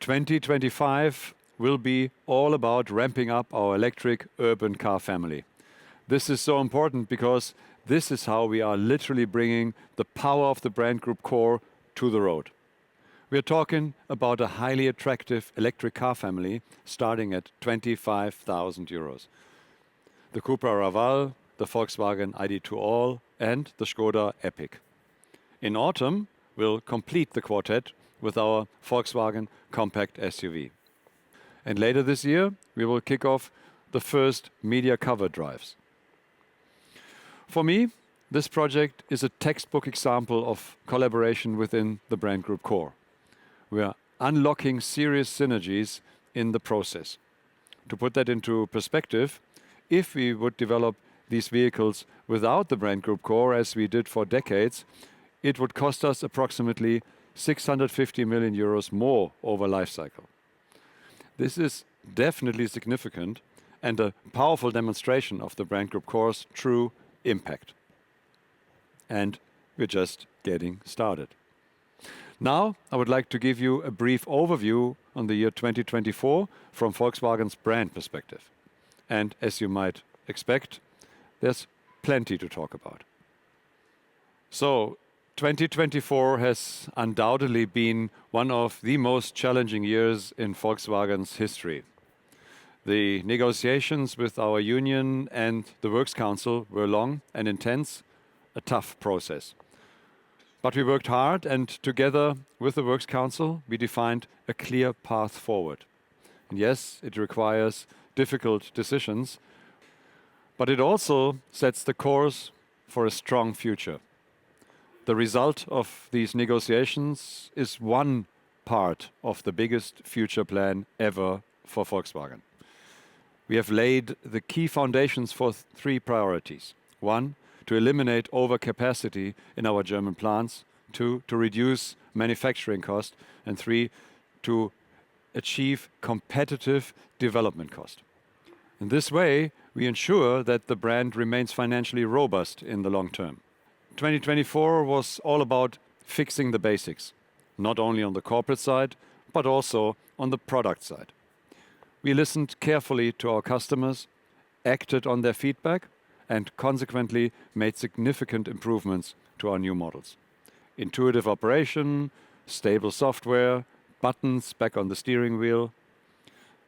2025 will be all about ramping up our electric urban car family. This is so important because this is how we are literally bringing the power of the brand group core to the road. We are talking about a highly attractive electric car family starting at 25,000 euros. The Cupra Raval, the Volkswagen ID.2 All, and the Škoda Epic. In autumn, we'll complete the quartet with our Volkswagen compact SUV. And later this year, we will kick off the first media cover drives. For me, this project is a textbook example of collaboration within the brand group core. We are unlocking serious synergies in the process. To put that into perspective, if we would develop these vehicles without the brand group core, as we did for decades, it would cost us approximately 650 million euros more over life cycle. This is definitely significant and a powerful demonstration of the brand group core's true impact. And we're just getting started. Now, I would like to give you a brief overview on the year 2024 from Volkswagen's brand perspective. And as you might expect, there's plenty to talk about. So, 2024 has undoubtedly been one of the most challenging years in Volkswagen's history. The negotiations with our union and the Works Council were long and intense, a tough process. But we worked hard, and together with the Works Council, we defined a clear path forward. And yes, it requires difficult decisions, but it also sets the course for a strong future. The result of these negotiations is one part of the biggest future plan ever for Volkswagen. We have laid the key foundations for three priorities. One, to eliminate overcapacity in our German plants. Two, to reduce manufacturing cost. And three, to achieve competitive development cost. In this way, we ensure that the brand remains financially robust in the long term. 2024 was all about fixing the basics, not only on the corporate side, but also on the product side. We listened carefully to our customers, acted on their feedback, and consequently made significant improvements to our new models. Intuitive operation, stable software, buttons back on the steering wheel.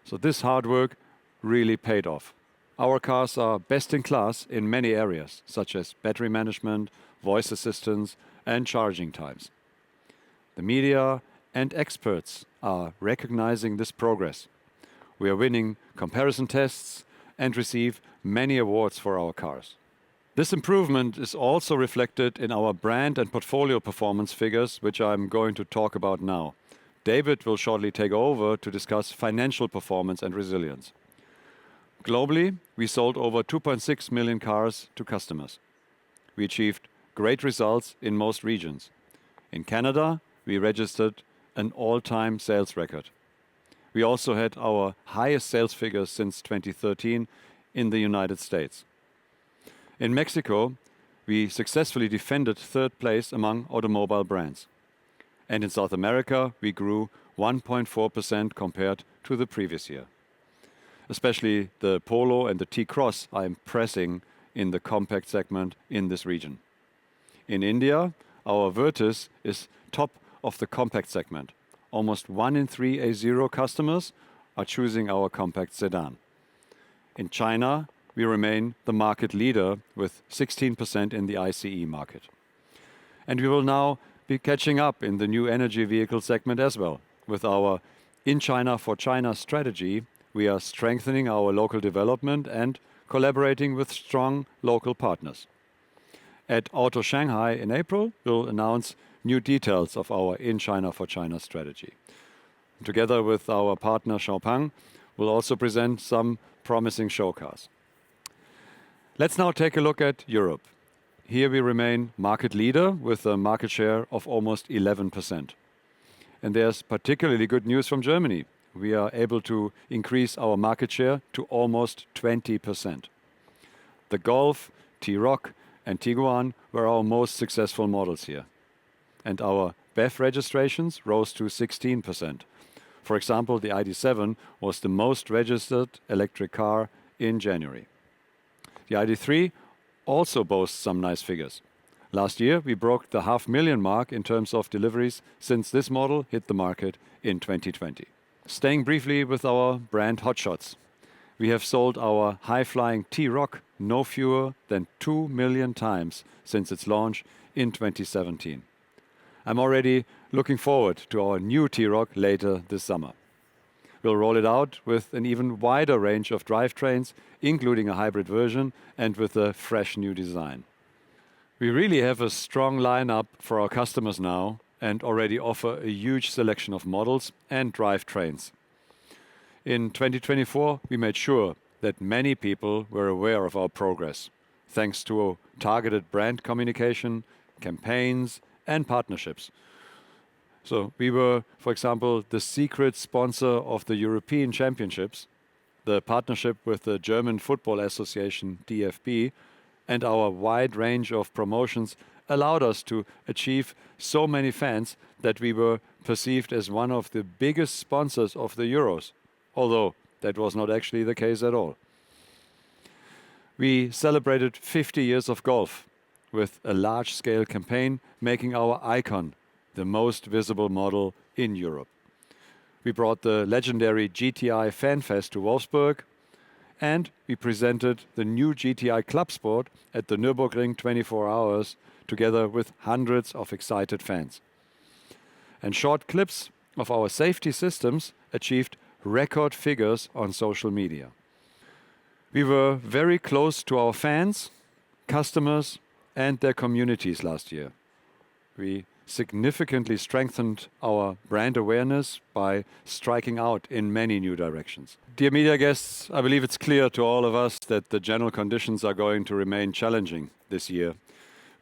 So this hard work really paid off. Our cars are best in class in many areas, such as battery management, voice assistance, and charging times. The media and experts are recognizing this progress. We are winning comparison tests and receive many awards for our cars. This improvement is also reflected in our brand and portfolio performance figures, which I'm going to talk about now. David will shortly take over to discuss financial performance and resilience. Globally, we sold over 2.6 million cars to customers. We achieved great results in most regions. In Canada, we registered an all-time sales record. We also had our highest sales figures since 2013 in the United States. In Mexico, we successfully defended third place among automobile brands. And in South America, we grew 1.4% compared to the previous year. Especially the Polo and the T-Cross are impressing in the compact segment in this region. In India, our Virtus is top of the compact segment. Almost 1 in 3 A0 customers are choosing our compact sedan. In China, we remain the market leader with 16% in the ICE market. And we will now be catching up in the new energy vehicle segment as well. With our In China for China strategy, we are strengthening our local development and collaborating with strong local partners. At Auto Shanghai in April, we'll announce new details of our In China for China strategy. Together with our partner Xiaopeng, we'll also present some promising show cars. Let's now take a look at Europe. Here we remain market leader with a market share of almost 11%. And there's particularly good news from Germany. We are able to increase our market share to almost 20%. The Golf, T-Roc, and Tiguan were our most successful models here. And our BEV registrations rose to 16%. For example, the ID.7 was the most registered electric car in January. The ID.3 also boasts some nice figures. Last year, we broke the 500,000 mark in terms of deliveries since this model hit the market in 2020. Staying briefly with our brand hotshots, we have sold our high-flying T-Roc no fewer than 2 million times since its launch in 2017. I'm already looking forward to our new T-Roc later this summer. We'll roll it out with an even wider range of drivetrains, including a hybrid version and with a fresh new design. We really have a strong lineup for our customers now and already offer a huge selection of models and drivetrains. In 2024, we made sure that many people were aware of our progress, thanks to targeted brand communication, campaigns, and partnerships. So we were, for example, the secret sponsor of the European Championships, the partnership with the German Football Association, DFB, and our wide range of promotions allowed us to achieve so many fans that we were perceived as one of the biggest sponsors of the Euros, although that was not actually the case at all. We celebrated 50 years of golf with a large-scale campaign making our icon the most visible model in Europe. We brought the legendary GTI Fan Fest to Wolfsburg, and we presented the new GTI Club Sport at the Nürburgring 24 Hours together with hundreds of excited fans. And short clips of our safety systems achieved record figures on social media. We were very close to our fans, customers, and their communities last year. We significantly strengthened our brand awareness by striking out in many new directions. Dear media guests, I believe it's clear to all of us that the general conditions are going to remain challenging this year.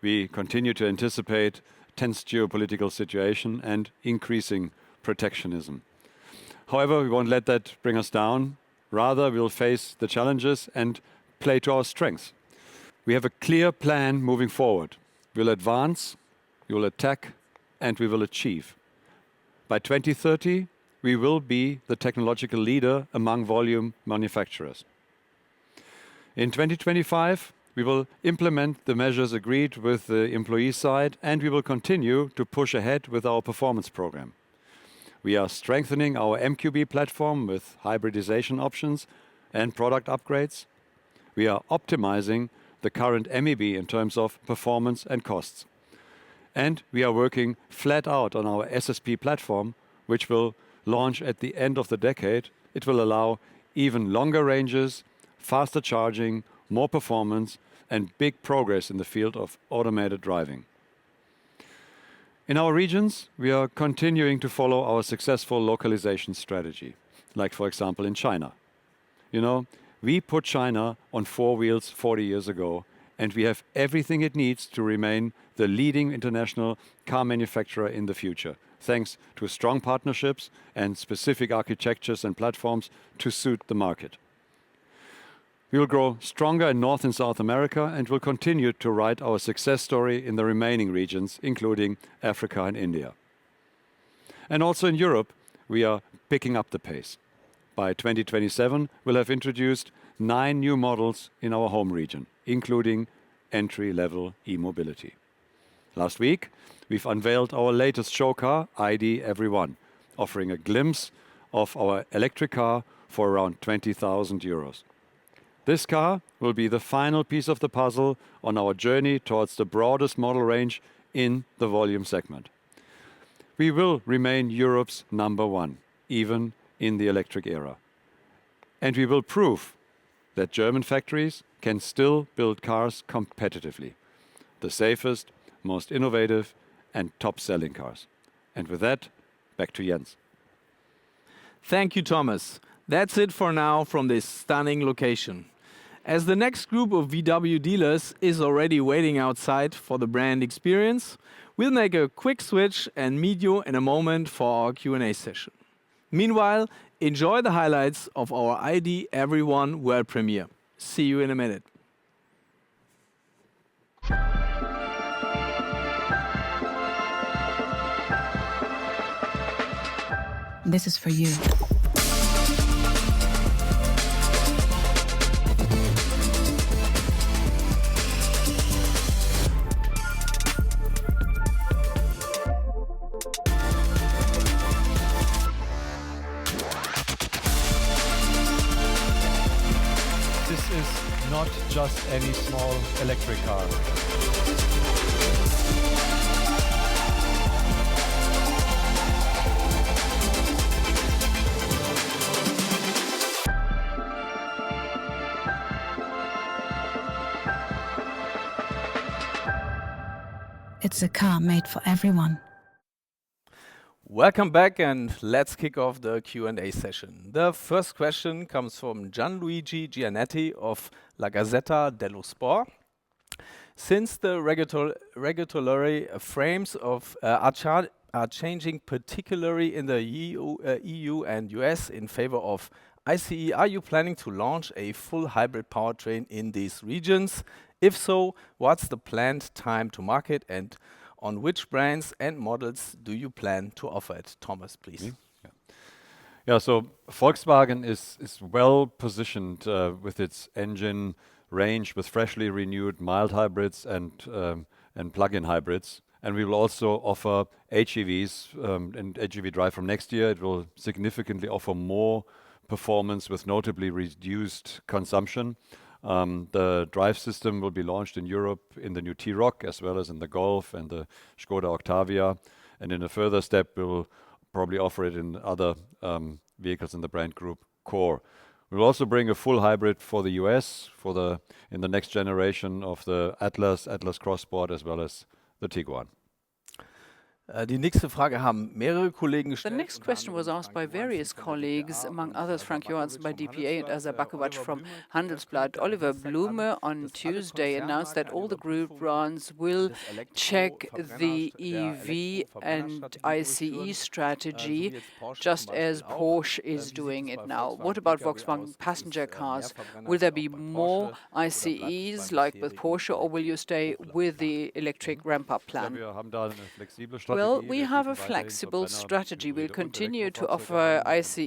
We continue to anticipate tense geopolitical situation and increasing protectionism. However, we won't let that bring us down. Rather, we'll face the challenges and play to our strengths. We have a clear plan moving forward. We'll advance, we will attack, and we will achieve. By 2030, we will be the technological leader among volume manufacturers. In 2025, we will implement the measures agreed with the employee side, and we will continue to push ahead with our performance program. We are strengthening our MQB platform with hybridization options and product upgrades. We are optimizing the current MEB in terms of performance and costs. And we are working flat out on our SSP platform, which will launch at the end of the decade. It will allow even longer ranges, faster charging, more performance, and big progress in the field of automated driving. In our regions, we are continuing to follow our successful localization strategy, like, for example, in China. You know, we put China on four wheels 40 years ago, and we have everything it needs to remain the leading international car manufacturer in the future, thanks to strong partnerships and specific architectures and platforms to suit the market. We will grow stronger in North and South America and will continue to write our success story in the remaining regions, including Africa and India. And also in Europe, we are picking up the pace. By 2027, we'll have introduced 9 new models in our home region, including entry-level e-mobility. Last week, we've unveiled our latest show car, ID Everyone, offering a glimpse of our electric car for around 20,000 euros. This car will be the final piece of the puzzle on our journey towards the broadest model range in the volume segment. We will remain Europe's number one, even in the electric era. And we will prove that German factories can still build cars competitively, the safest, most innovative, and top-selling cars. And with that, back to Jens. Thank you, Thomas. That's it for now from this stunning location. As the next group of VW dealers is already waiting outside for the brand experience, we'll make a quick switch and meet you in a moment for our Q&A session. Meanwhile, enjoy the highlights of our ID Everyone world premiere. See you in a minute. This is for you. This is not just any small electric car. It's a car made for everyone. Welcome back, and let's kick off the Q&A session. The first question comes from Gianluigi Gianetti of La Gazzetta dello Sport. Since the regulatory frames are changing, particularly in the EU and US, in favor of ICE, are you planning to launch a full hybrid powertrain in these regions? If so, what's the planned time to market, and on which brands and models do you plan to offer it? Thomas, please. Yeah, so Volkswagen is well positioned with its engine range with freshly renewed mild hybrids and plug-in hybrids. And we will also offer HEVs and HEV drive from next year. It will significantly offer more performance with notably reduced consumption. The drive system will be launched in Europe in the new T-Roc as well as in the Golf and the Škoda Octavia. And in a further step, we will probably offer it in other vehicles in the brand group Core. We'll also bring a full hybrid for the US in the next generation of the Atlas Cross Sport as well as the Tiguan. Die nächste Frage haben mehrere Kollegen The gestellt. next question was asked by various colleagues, among others Frank Johansson by DPA and Asa Bakovac from Handelsblatt. Oliver Blume on Tuesday announced that all the group brands will check the EV and ICE strategy, just as Porsche is doing it now. What about Volkswagen passenger cars? Will there be more ICEs like with Porsche, or will you stay with the electric ramp-up plan? Well, we have a flexible strategy. We'll continue to offer ICE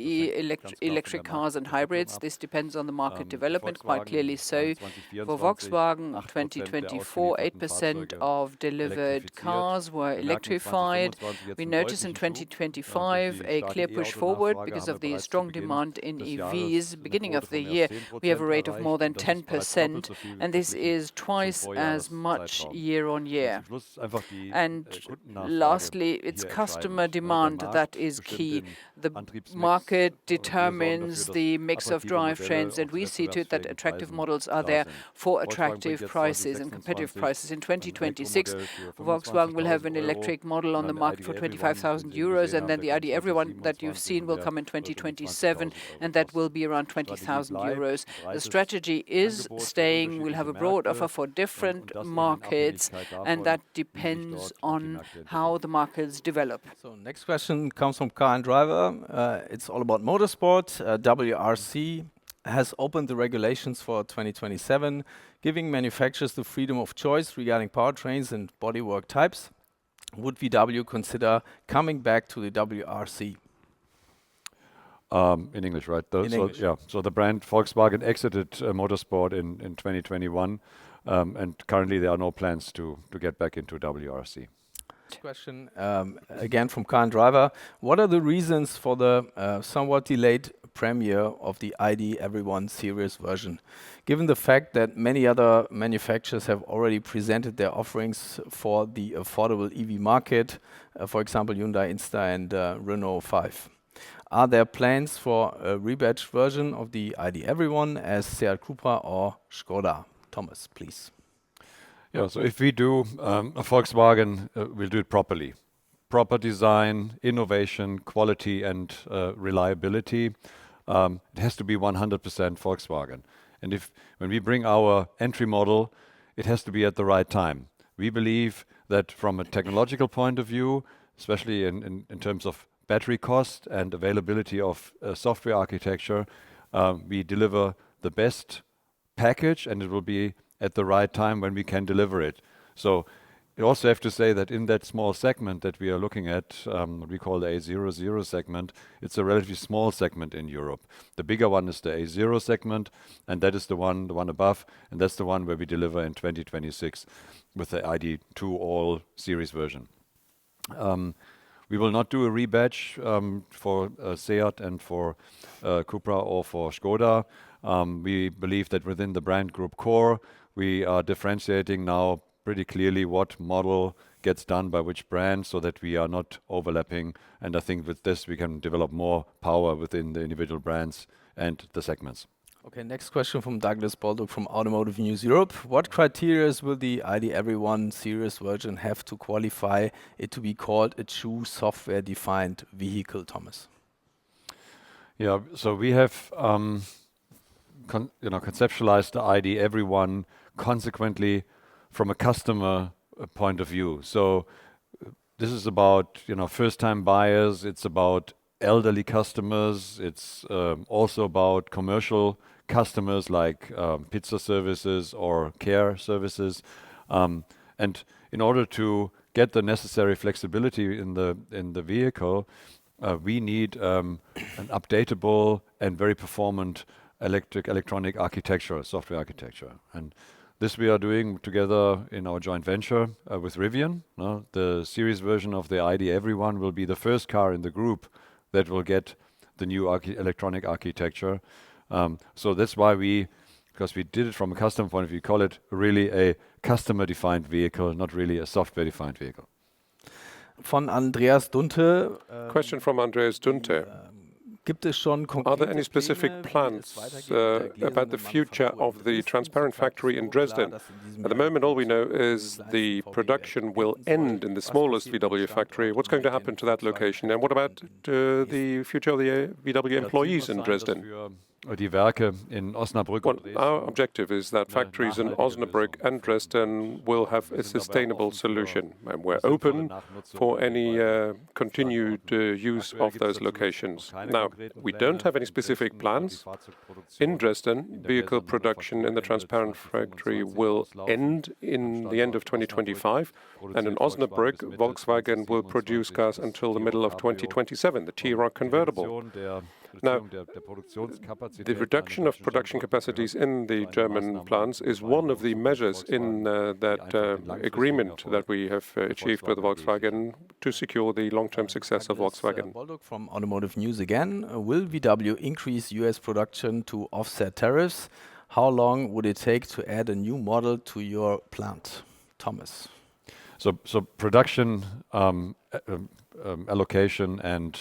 electric cars and hybrids. This depends on the market development, quite clearly so. For Volkswagen 2024, 8% of delivered cars were electrified. We notice in 2025 a clear push forward because of the strong demand in EVs. Beginning of the year, we have a rate of more than 10%, and this is twice as much year on year. And lastly, it's customer demand that is key. The market determines the mix of drivetrains, and we see to it that attractive models are there for attractive prices and competitive prices. In 2026, Volkswagen will have an electric model on the market for 25,000 euros, and then the ID Everyone that you've seen will come in 2027, and that will be around 20,000 euros. The strategy is staying. We'll have a broad offer for different markets, and that depends on how the markets develop. So next question comes from Car and Driver. It's all about motorsport. WRC has opened the regulations for 2027, giving manufacturers the freedom of choice regarding powertrains and bodywork types. Would VW consider coming back to the WRC? In English, right? In English. Yeah. So the brand Volkswagen exited motorsport in 2021, and currently there are no plans to get back into WRC. Question again from Car and Driver. What are the reasons for the somewhat delayed premiere of the ID Everyone series version, given the fact that many other manufacturers have already presented their offerings for the affordable EV market, for example Hyundai Insta and Renault 5? Are there plans for a rebadged version of the ID Everyone as Seat Cupra or Škoda? Thomas, please. Yeah, so if we do a Volkswagen, we'll do it properly. Proper design, innovation, quality and reliability. It has to be 100% Volkswagen. And when we bring our entry model, it has to be at the right time. We believe that from a technological point of view, especially in terms of battery cost and availability of software architecture, we deliver the best package, and it will be at the right time when we can deliver it. So you also have to say that in that small segment that we are looking at, what we call the A00 segment, it's a relatively small segment in Europe. The bigger one is the A0 segment, and that is the one above, and that's the one where we deliver in 2026 with the ID2 All series version. We will not do a rebadge for Seat and for Cupra or for Škoda. We believe that within the brand group core, we are differentiating now pretty clearly what model gets done by which brand so that we are not overlapping. And I think with this, we can develop more power within the individual brands and the segments. Okay, next question from Douglas Baldock from Automotive News Europe. What criteria will the ID Everyone series version have to qualify it to be called a true software-defined vehicle, Thomas? Yeah, so we have conceptualized the ID Everyone consequently from a customer point of view. So this is about first-time buyers. It's about elderly customers. It's also about commercial customers like pizza services or care services. And in order to get the necessary flexibility in the vehicle, we need an updatable and very performant electronic architecture, software architecture. And this we are doing together in our joint venture with Rivian. The series version of the ID Everyone will be the first car in the group that will get the new electronic architecture. So that's why because we did it from a customer point of view, call it really a customer-defined vehicle, not really a software-defined vehicle. Von Andreas Dunte. Question from Andreas Dunte. Are there any specific plans about the future of the transparent factory in Dresden? At the moment, all we know is the production will end in the smallest VW factory. What's going to happen to that location? And what about the future of the VW employees in Dresden? Well, our objective is that factories in Osnabrück and Dresden will have a sustainable solution, and we're open for any continued use of those locations. Now, we don't have any specific plans. In Dresden, vehicle production in the transparent factory will end in the end of 2025, and in Osnabrück, Volkswagen will produce cars until the middle of 2027, the T-Roc convertible. Now, the reduction of production capacities in the German plants is one of the measures in that agreement that we have achieved with Volkswagen to secure the long-term success of Volkswagen. From Automotive News again, will VW increase US production to offset tariffs? How long would it take to add a new model to your plant? Thomas. So production allocation and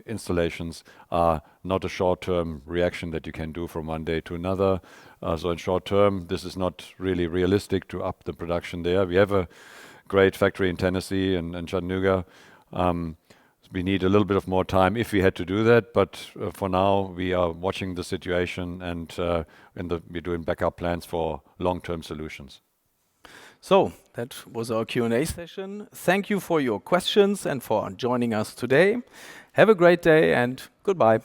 installations are not a short-term reaction that you can do from one day to another. So in short term, this is not really realistic to up the production there. We have a great factory in Tennessee and Chattanooga. We need a little bit of more time if we had to do that, but for now we are watching the situation and we're doing backup plans for long-term solutions. So that was our Q&A session. Thank you for your questions and for joining us today. Have a great day and goodbye.